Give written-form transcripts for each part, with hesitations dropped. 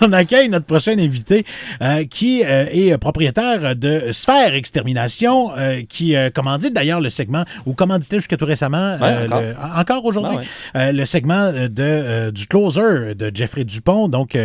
On accueille notre prochain invité qui est propriétaire de Sphère Extermination, qui commandite d'ailleurs le segment, ou commanditait jusqu'à tout récemment, encore aujourd'hui, le segment du closer de Jeffrey Dupont, donc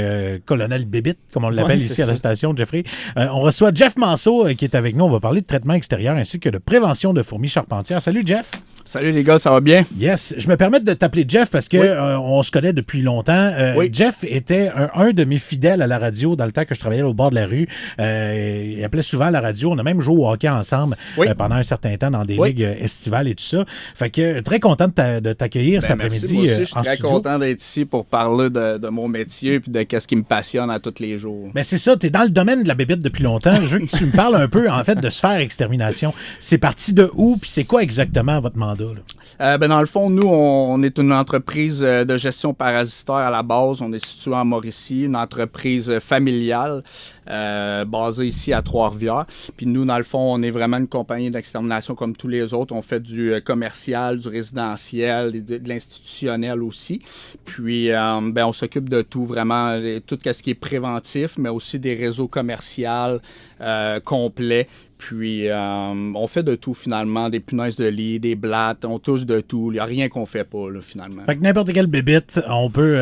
colonel Bébite, comme on l'appelle ici à la station, Jeffrey. On reçoit Jeff Manceau qui est avec nous. On va parler de traitement extérieur ainsi que de prévention de fourmis charpentières. Salut Jeff! Salut les gars, ça va bien? Yes. Je me permets de t'appeler Jeff parce que on se connaît depuis longtemps. Jeff était un de mes fidèles à la radio dans le temps que je travaillais au bord de la rue. Il appelait souvent à la radio. On a même joué au hockey ensemble pendant un certain temps dans des ligues estivales et tout ça. Fait que très content de t'accueillir cet après-midi. Moi aussi, je suis en très studio. content d'être ici pour parler de mon métier et de ce qui me passionne à tous les jours. Ben c'est ça, tu es dans le domaine de la bébête depuis longtemps. Je veux que tu me parles un peu en fait de Sphère Extermination. C'est parti de où puis c'est quoi exactement votre mandat là? Dans le fond, nous, on est une entreprise de gestion parasitaire à la base. On est situé en Mauricie, une entreprise familiale basée ici à Trois-Rivières. Puis nous, dans le fond, on est vraiment une compagnie d'extermination comme tous les autres. On fait du commercial, du résidentiel, de l'institutionnel aussi. Puis, on s'occupe de tout, vraiment, tout ce qui est préventif, mais aussi des réseaux commerciaux complets. Puis, on fait de tout, finalement. Des punaises de lit, des blattes, on touche de tout. Il n'y a rien qu'on fait pas, là, finalement. Fait que n'importe quelle bébite, on peut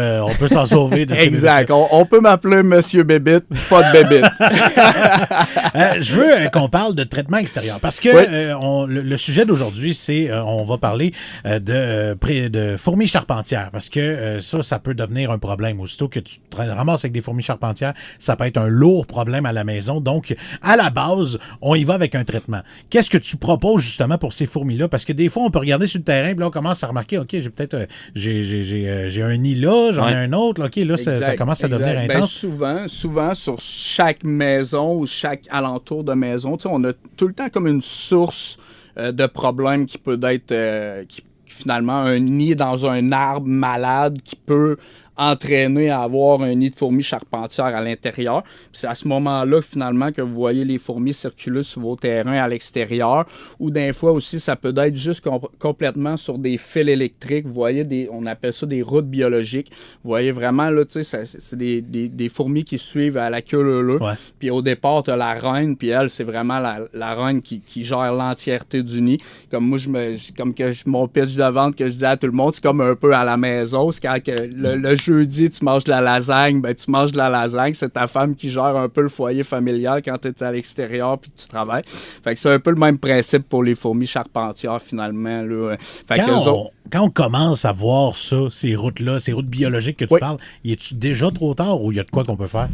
s'en sauver de ces exact. On peut m'appeler Monsieur Bébite, pas de bébite. Je veux qu'on parle de traitement extérieur parce que le sujet d'aujourd'hui, c'est on va parler de fourmis charpentières parce que ça peut devenir un problème. Aussitôt que tu te ramasses avec des fourmis charpentières, ça peut être un lourd problème à la maison. Donc, à la base, on y va avec un traitement. Qu'est-ce que tu proposes justement pour ces fourmis-là? Parce que des fois, on peut regarder sur le terrain, puis là, on commence à remarquer, OK, j'ai un nid là, j'en ai un autre, OK, là, ça commence à devenir intense. Souvent, sur chaque maison ou chaque alentour de maison, on a tout le temps comme une source de problème qui peut être finalement un nid dans un arbre malade qui peut entraîner à avoir un nid de fourmis charpentières à l'intérieur. Puis c'est à ce moment-là, finalement, que vous voyez les fourmis circuler sur vos terrains à l'extérieur. Ou des fois aussi, ça peut être juste complètement sur des fils électriques. Vous voyez, on appelle ça des routes biologiques. Vous voyez vraiment, là, tu sais, c'est des fourmis qui suivent à la queue leu. Ouais. Puis au départ, tu as la reine, puis elle, c'est vraiment la reine qui gère l'entièreté du nid. Comme moi, mon pitch de vente que je dis à tout le monde, c'est comme un peu à la maison. C'est quand le jeudi, tu manges de la lasagne, ben tu manges de la lasagne. C'est ta femme qui gère un peu le foyer familial quand tu es à l'extérieur puis que tu travailles. Fait que c'est un peu le même principe pour les fourmis charpentières, finalement. Là. Fait quand on commence à voir ça, ces routes-là, ces routes biologiques que tu parles, y est-tu déjà trop tard ou il y a de quoi qu'on peut faire?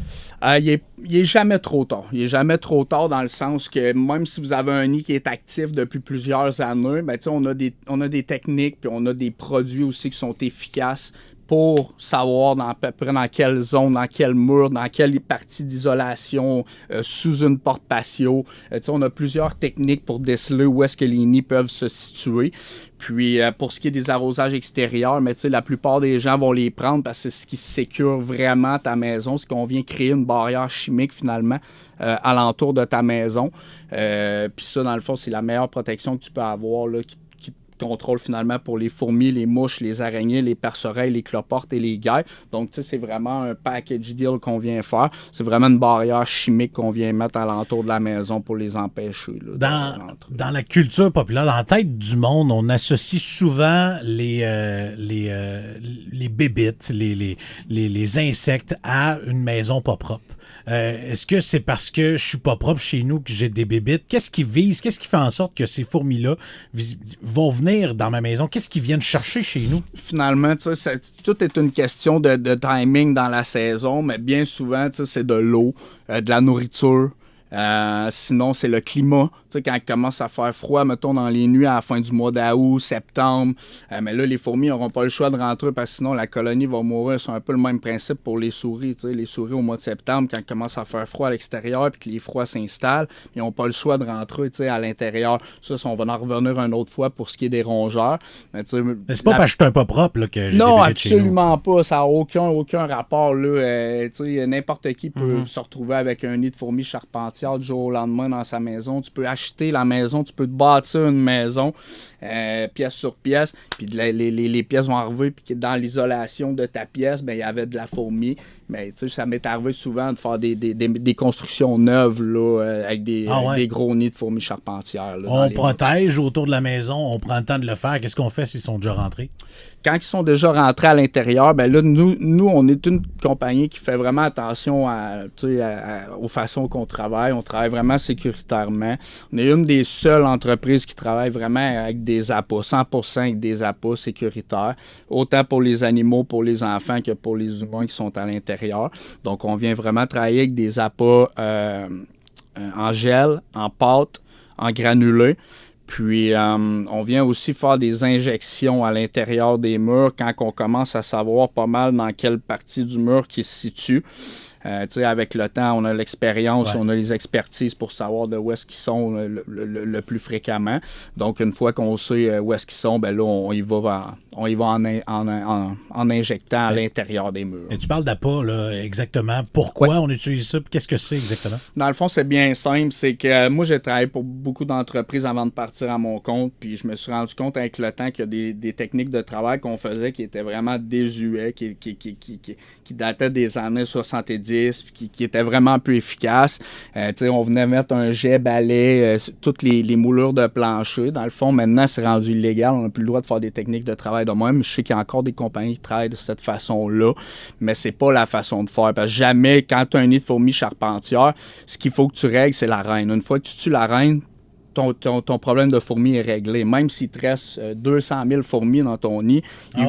Il est jamais trop tard. Il est jamais trop tard dans le sens que même si vous avez un nid qui est actif depuis plusieurs années, ben, on a des techniques puis on a des produits aussi qui sont efficaces pour savoir à peu près dans quelle zone, dans quel mur, dans quelle partie d'isolation, sous une porte patio. On a plusieurs techniques pour déceler où est-ce que les nids peuvent se situer. Puis, pour ce qui est des arrosages extérieurs, mais la plupart des gens vont les prendre parce que c'est ce qui sécure vraiment ta maison, c'est qu'on vient créer une barrière chimique, finalement, alentour de ta maison. Puis ça, dans le fond, c'est la meilleure protection que tu peux avoir, là, qui contrôle finalement pour les fourmis, les mouches, les araignées, les perce-oreilles, les cloportes et les guêpes. Donc, tu sais, c'est vraiment un package deal qu'on vient faire. C'est vraiment une barrière chimique qu'on vient mettre alentour de la maison pour les empêcher. Là, dans la culture populaire, dans la tête du monde, on associe souvent les bébites, les insectes à une maison pas propre. Est-ce que c'est parce que je suis pas propre chez nous que j'ai des bébites? Qu'est-ce qui fait en sorte que ces fourmis-là vont venir dans ma maison? Qu'est-ce qu'ils viennent chercher chez nous? Finalement, tout est une question de timing dans la saison, mais bien souvent, c'est de l'eau, de la nourriture. Sinon, c'est le climat. Tu sais, quand il commence à faire froid, mettons, dans les nuits à la fin du mois d'août, septembre, mais là, les fourmis n'auront pas le choix de rentrer parce que sinon, la colonie va mourir. C'est un peu le même principe pour les souris. Tu sais, les souris, au mois de septembre, quand il commence à faire froid à l'extérieur puis que les froids s'installent, ils n'ont pas le choix de rentrer, tu sais, à l'intérieur. Ça, on va en revenir une autre fois pour ce qui est des rongeurs. Mais c'est pas parce que je suis un pas propre là, que j'ai non, des bébites chez nous. absolument pas. Ça n'a aucun rapport. Là. Tu sais, n'importe qui peut se retrouver avec un nid de fourmis charpentières du jour au lendemain dans sa maison. Tu peux acheter la maison, tu peux te bâtir une maison, pièce sur pièce, puis les pièces vont arriver, puis dans l'isolation de ta pièce, ben il y avait de la fourmi, Mais ça m'est arrivé souvent de faire des constructions neuves là, avec des gros nids de fourmis charpentières. Là, on protège autour de la maison, on prend le temps de le faire. Qu'est-ce qu'on fait s'ils sont déjà rentrés? Quand ils sont déjà rentrés à l'intérieur, ben là, nous, on est une compagnie qui fait vraiment attention aux façons qu'on travaille. On travaille vraiment sécuritairement. On est une des seules entreprises qui travaille vraiment avec des appâts, 100% avec des appâts sécuritaires, autant pour les animaux, pour les enfants que pour les humains qui sont à l'intérieur. Donc, on vient vraiment travailler avec des appâts en gel, en pâte, en granulé. Puis, on vient aussi faire des injections à l'intérieur des murs quand on commence à savoir pas mal dans quelle partie du mur qui se situe. Avec le temps, on a l'expérience, on a les expertises pour savoir de où est-ce qu'ils sont le plus fréquemment. Donc, une fois qu'on sait où est-ce qu'ils sont, ben là, on y va en injectant à l'intérieur des murs. Et tu parles d'appât, là, exactement. Pourquoi on utilise ça? Qu'est-ce que c'est exactement? Dans le fond, c'est bien simple. C'est que moi, j'ai travaillé pour beaucoup d'entreprises avant de partir à mon compte, puis je me suis rendu compte avec le temps qu'il y a des techniques de travail qu'on faisait qui étaient vraiment désuets, qui dataient des années 70, qui était vraiment peu efficace. On venait mettre un jet balai, toutes les moulures de plancher. Dans le fond, maintenant, c'est rendu illégal. On n'a plus le droit de faire des techniques de travail de même. Je sais qu'il y a encore des compagnies qui travaillent de cette façon-là, mais c'est pas la façon de faire. Parce que jamais, quand tu as un nid de fourmis charpentières, ce qu'il faut que tu règles, c'est la reine. Une fois que tu tues la reine, ton problème de fourmis est réglé. Même s'il te reste 200 000 fourmis dans ton nid,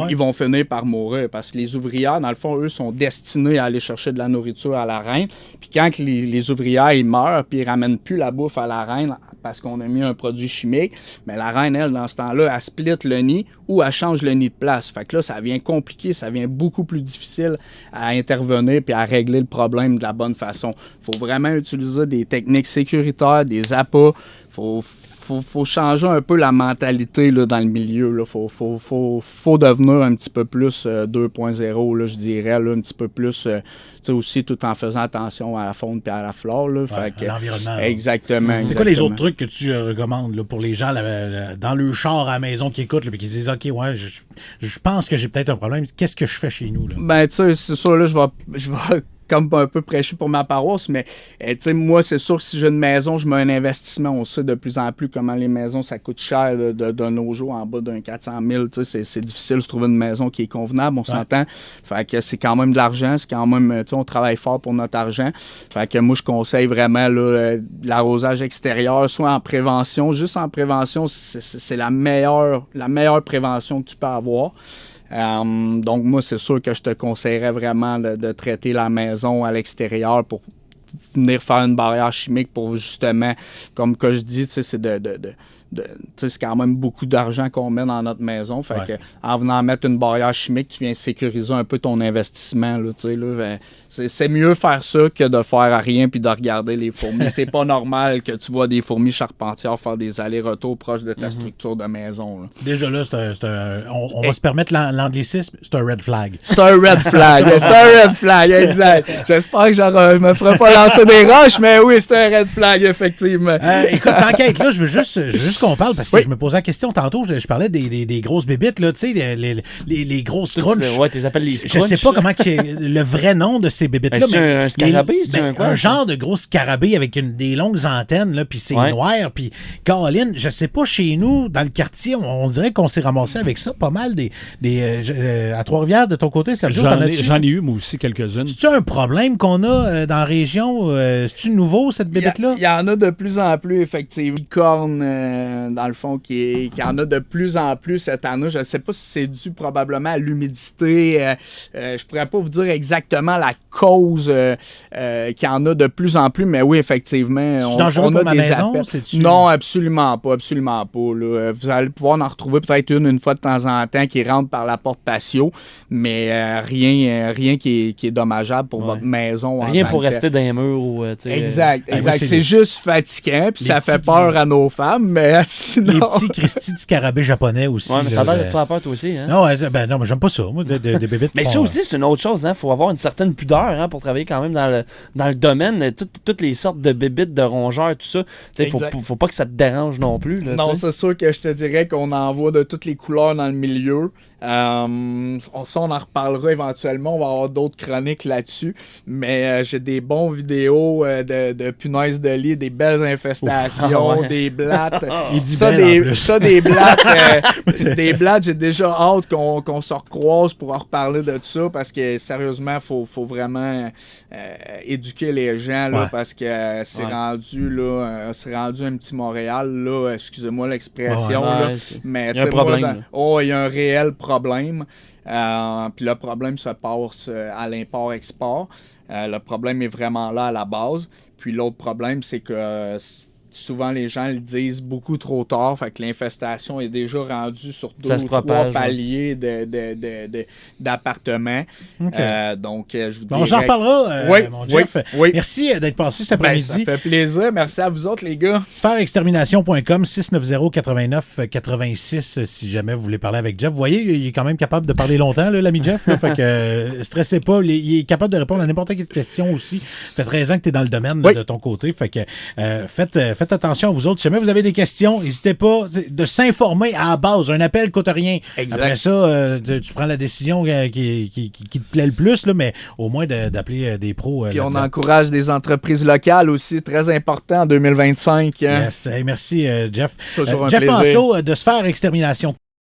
ils vont finir par mourir. Parce que les ouvrières, dans le fond, eux, sont destinés à aller chercher de la nourriture à la reine. Puis quand les ouvrières, ils meurent, puis ils ramènent plus la bouffe à la reine parce qu'on a mis un produit chimique, mais la reine, elle, dans ce temps-là, elle split le nid ou elle change le nid de place. Fait que là, ça devient compliqué, ça devient beaucoup plus difficile à intervenir puis à régler le problème de la bonne façon. Il faut vraiment utiliser des techniques sécuritaires, des appâts. Faut changer un peu la mentalité là, dans le milieu. Il faut devenir un petit peu plus 2.0, là, je dirais, là, un petit peu plus aussi tout en faisant attention à la faune et à la flore. Là, à l'environnement. Exactement. C'est quoi les autres trucs que tu recommandes là, pour les gens dans le char à la maison qui écoutent et qui se disent OK, ouais, je pense que j'ai peut-être un problème. Qu'est-ce que je fais chez nous? Là? Ben, tu sais, c'est sûr, là, je vais comme un peu prêcher pour ma paroisse, mais moi, c'est sûr que si j'ai une maison, je mets un investissement. On sait de plus en plus comment les maisons, ça coûte cher de nos jours, en bas d'un 400 000. C'est difficile de se trouver une maison qui est convenable, on s'entend. Fait que c'est quand même de l'argent, c'est quand même, on travaille fort pour notre argent. Fait que moi, je conseille vraiment l'arrosage extérieur, soit en prévention. Juste en prévention, c'est la meilleure prévention que tu peux avoir. Donc, moi, c'est sûr que je te conseillerais vraiment de traiter la maison à l'extérieur pour venir faire une barrière chimique pour justement, comme que je dis, c'est c'est quand même beaucoup d'argent qu'on met dans notre maison. Fait que, en venant mettre une barrière chimique, tu viens sécuriser un peu ton investissement. Là, c'est mieux faire ça que de faire rien puis de regarder les fourmis. C'est pas normal que tu vois des fourmis charpentières faire des allers-retours proches de ta structure de maison. Là. Déjà là, on va se permettre l'anglicisme, c'est un red flag. C'est un red flag. C'est un red flag, exact. J'espère que je me ferai pas lancer des roches, mais oui, c'est un red flag, effectivement. Écoute, t'enquête, là, je veux juste qu'on parle parce que je me posais la question tantôt, je parlais des grosses bébites, là, tu sais, les grosses crunchs. Ouais, tu les appelles les scrunchs. Je sais pas comment le vrai nom de ces bébites-là. C'est un scarabée, c'est un quoi? Un genre de gros scarabée avec des longues antennes, là, puis c'est noir, puis Caroline, je sais pas, chez nous, dans le quartier, on dirait qu'on s'est ramassé avec ça pas mal à Trois-Rivières, de ton côté, Sergio, j'en ai eu, moi aussi, quelques-unes. C'est-tu un problème qu'on a dans la région? C'est-tu nouveau, cette bébête-là? Il y en a de plus en plus, effectivement. Licorne, dans le fond, qui en a de plus en plus cette année. Je ne sais pas si c'est dû probablement à l'humidité. Je pourrais pas vous dire exactement la cause qu'il y en a de plus en plus, mais oui, effectivement, on a pour des maison, appels. Non, absolument pas, absolument pas. Là. Vous allez pouvoir en retrouver peut-être une fois de temps en temps qui rentre par la porte patio, mais rien qui est dommageable pour votre maison. Rien pour rester dans les murs. Exact. C'est juste fatigant, puis ça fait peur à nos femmes, mais Mais sinon... Les petits Christy du scarabée japonais aussi. Ouais, mais ça a là, l'air de te faire peur, toi aussi. Hein? Non, non, mais j'aime pas ça. Moi, des bébites. Mais ça aussi, c'est une autre chose. Il faut avoir une certaine pudeur pour travailler quand même dans le domaine. Toutes les sortes de bébites, de rongeurs, tout ça. Il faut pas que ça te dérange non plus. Là, non, c'est sûr que je te dirais qu'on en voit de toutes les couleurs dans le milieu. On en reparlera éventuellement. On va avoir d'autres chroniques là-dessus. Mais j'ai des bons vidéos de punaises de lit, des belles infestations, des blattes. Il dit ça, belle, en plus. ça, des blattes, des blattes, j'ai déjà hâte qu'on se recroise pour en reparler de ça parce que sérieusement, faut vraiment éduquer les gens là, parce que c'est rendu là, c'est rendu un petit Montréal là, excusez-moi l'expression là, mais il y a un problème. Il y a un réel problème. Puis le problème se passe à l'import-export. Le problème est vraiment là à la base. Puis l'autre problème, c'est que souvent les gens le disent beaucoup trop tard, fait que l'infestation est déjà rendue sur 2 ou 3 paliers d'appartements. Okay. Donc, je vous dirais... On s'en reparlera, mon Jeff. Oui. Merci d'être passé cet après-midi. Ça fait plaisir. Merci à vous autres, les gars. Sphèreextermination.com, 690-89-86, si jamais vous voulez parler avec Jeff. Vous voyez, il est quand même capable de parler longtemps, là, l'ami Jeff. Là, fait que stressez pas. Il est capable de répondre à n'importe quelle question aussi. Ça fait 13 ans que tu es dans le domaine de ton côté. Fait que faites attention à vous autres. Si jamais vous avez des questions, n'hésitez pas de s'informer à la base. Un appel coûte rien. Exact. Après ça, tu prends la décision qui te plaît le plus, là, mais au moins d'appeler des pros. Puis on encourage des entreprises locales aussi, très important en 2025. Hein? Yes. Hey, merci, Jeff. Toujours un Jeff plaisir. Manceau de Sphère Extermination.